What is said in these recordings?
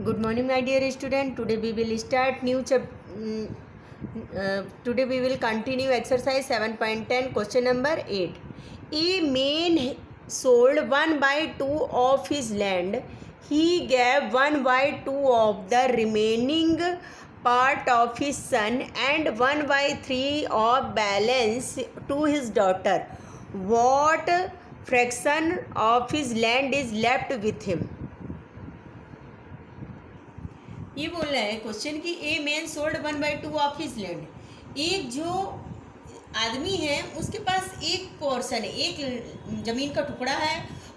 Good morning, my dear student. Today we will start new today we will continue exercise 7.10, question number 8. A man sold 1/2 of his land. He gave 1/2 of the remaining part of his son and 1/3 of balance to his daughter. What fraction of his land is left with him? ये बोल रहा है question कि a man sold 1/2 of his land. एक जो आदमी है उसके पास एक पोर्शन है, एक जमीन का टुकड़ा है,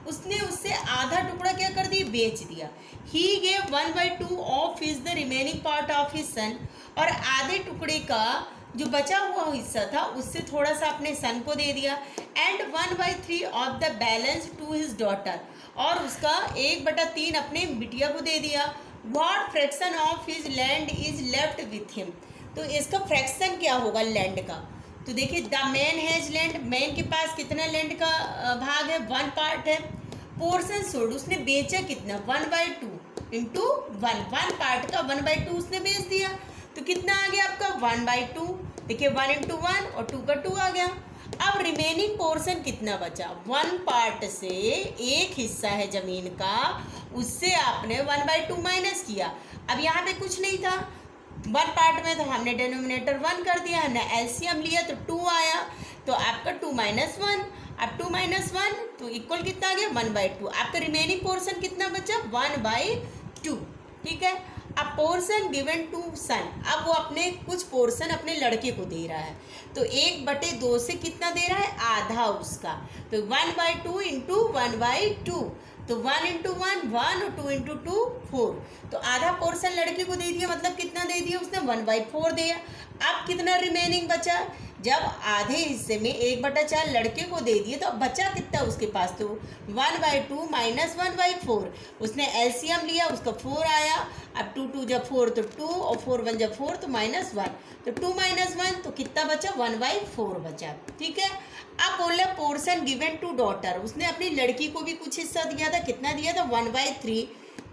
उसने उससे आधा टुकड़ा क्या कर दिया, बेच दिया। He gave 1/2 of his the remaining part of his son, और आधे टुकड़े का जो बचा हुआ हिस्सा था उससे थोड़ा सा अपने सन को दे दिया। And 1/3 of the balance to his daughter, और उसका 1/3 अपने बिटिया को दे दिया। What fraction of his land is left with him, तो इसका फ्रैक्शन क्या होगा लैंड का। तो देखिए, the man has land, man के पास कितना लैंड का भाग है, 1 पार्ट है। पोर्शन सोल्ड, उसने बेचा कितना, 1/2 इंटू 1 पार्ट का 1/2 उसने बेच दिया, तो कितना आ गया आपका 1/2। देखिए 1 इंटू 1 और 2 का 2 आ गया। अब रिमेनिंग पोर्शन कितना बचा, 1 पार्ट से एक हिस्सा है जमीन का, उससे आपने 1/2 माइनस किया। अब यहाँ पे कुछ नहीं था 1 पार्ट में, तो हमने डिनोमिनेटर 1 कर दिया, हमने एलसीएम लिया तो 2 आया, तो आपका 2 - 1। अब 2 - 1 तो इक्वल कितना आ गया 1/2। आपका रिमेनिंग पोर्शन कितना बचा 1/2। ठीक है। अब पोर्शन गिवन टू सन, अब वो अपने कुछ पोर्शन अपने लड़के को दे रहा है, तो 1/2 से कितना दे रहा है, आधा उसका, तो 1/2 इंटू 1/2, तो 1 इंटू 1 1 और 2 इंटू 2 4, तो आधा पोर्शन लड़के को दे दिया, मतलब कितना दे दिया उसने 1/4 दिया। अब कितना रिमेनिंग बचा, जब आधे हिस्से में 1/4 लड़के को दे दिए तो अब बचा कितना उसके पास, तो 1/2 माइनस 1/4, उसने एलसीएम लिया, उसका 4 आया। अब 2 2 जब 4 तो 2, और 4 1 जब 4 तो -1, तो 2 - 1 तो कितना बचा 1/4 बचा। ठीक है। अब बोल रहा पोर्शन गिवन टू डॉटर, उसने अपनी लड़की को भी कुछ हिस्सा दिया था, कितना दिया था 1/3,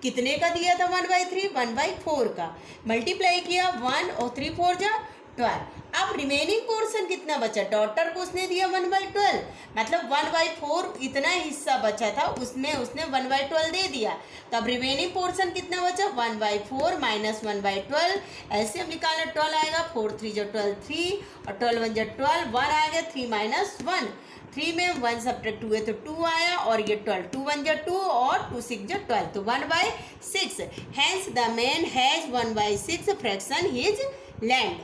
कितने का दिया था 1/3, 1/4 का, मल्टीप्लाई किया 1 और 3 4 जा 12। अब रिमेनिंग पोर्शन कितना बचा, डॉटर को उसने दिया 1/12, मतलब 1/4 इतना हिस्सा बचा था उसमें उसने 1/12 दे दिया, तो अब रिमेनिंग पोर्शन कितना बचा 1/4 माइनस 1/12, ऐसे हम निकालना 12 आएगा, 4 3 जो 12 3, और 12 1 जो 12, 1 आ गया, 3 - 1, 3 में 1 सब्ट्रैक्ट 2 है तो 2 आया, और ये 12, 2 1 जो 2 और 2 6 जो 12, तो 1/6। Hence the man has 1/6 fraction his land.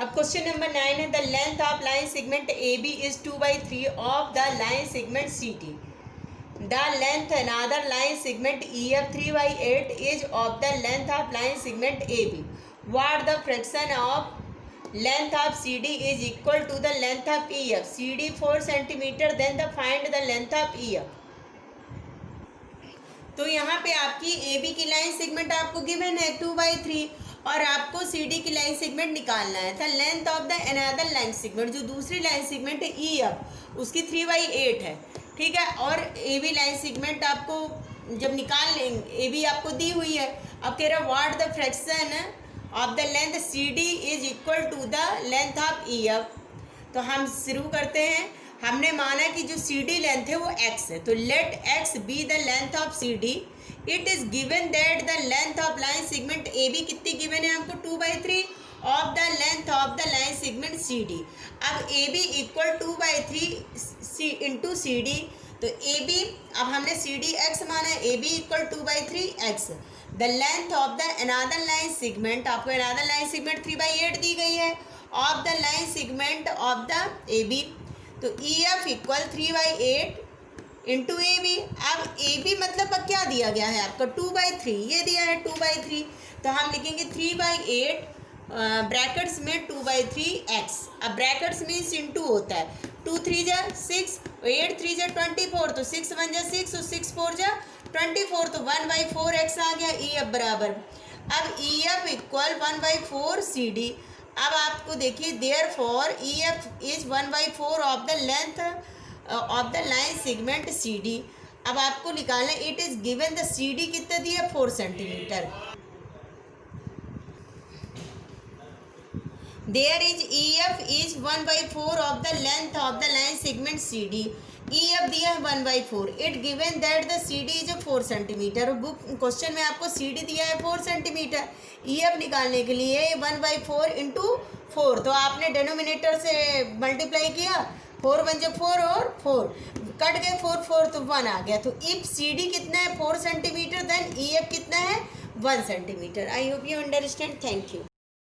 अब क्वेश्चन नंबर 9 है, the length of line segment A B is 2/3 of the line segment C D. The length another line segment E F 3/8 is of the length of line segment A B. What the fraction of length of C D is equal to the length of E F. C D 4 centimetre, then the find the length of E F. तो यहाँ पे आपकी A B की line segment आपको given है 2/3, और आपको C D की लाइन सेगमेंट निकालना है। था length of the another line segment, जो दूसरी लाइन सेगमेंट है ई एफ, उसकी 3/8 है। ठीक है। और ए बी लाइन सेगमेंट आपको जब निकाल लेंगे, ए बी आपको दी हुई है, अब कह रहा है what the fraction of the length C D is equal to the length of E F. तो हम शुरू करते हैं। हमने माना कि जो सी डी लेंथ है वो x है, तो let x be the length of C D. It is given that the length of line segment A B कितनी गिवन है हमको 2/3 of the length of the line segment C D. अब A B equal 2/3 into C D, तो A B, अब हमने C D X माना है, A B equal 2/3 X. The length of the another line segment, आपको another line segment 3/8 दी गई है, of the line segment of the A B, तो E F equal 3/8 into A B. अब A B मतलब अब क्या दिया गया है आपका 2/3, ये दिया है 2/3, तो हम लिखेंगे 3/8 ब्रैकेट्स में 2/3 एक्स। अब ब्रैकेट्स मीन्स इंटू होता है, 2 3 जा 6, 8 3 जा 24, तो 6 1 जा 6 और 6 4 जा 24, तो 1/4 एक्स आ गया ई एफ बराबर। अब E F equal 1/4 C D. अब आपको देखिए therefore E F is 1/4 of the length of the line segment C D. अब आपको निकालना है, it is given the C D कितना दिया, 4 centimetre. There is E F is 1/4 of the length of the line segment C D. E F दिया है 1/4, it given that the C D is 4 centimetre. Book question में आपको C D दिया है 4 centimetre. E F निकालने के लिए 1/4 into 4, तो आपने डेनोमिनेटर से मल्टीप्लाई किया, 4 × 1 = 4 और 4 कट गए, 4 4 तो 1 आ गया। तो इफ सी डी कितना है 4 सेंटीमीटर, देन ई एफ कितना है 1 centimetre. I hope you understand. Thank you.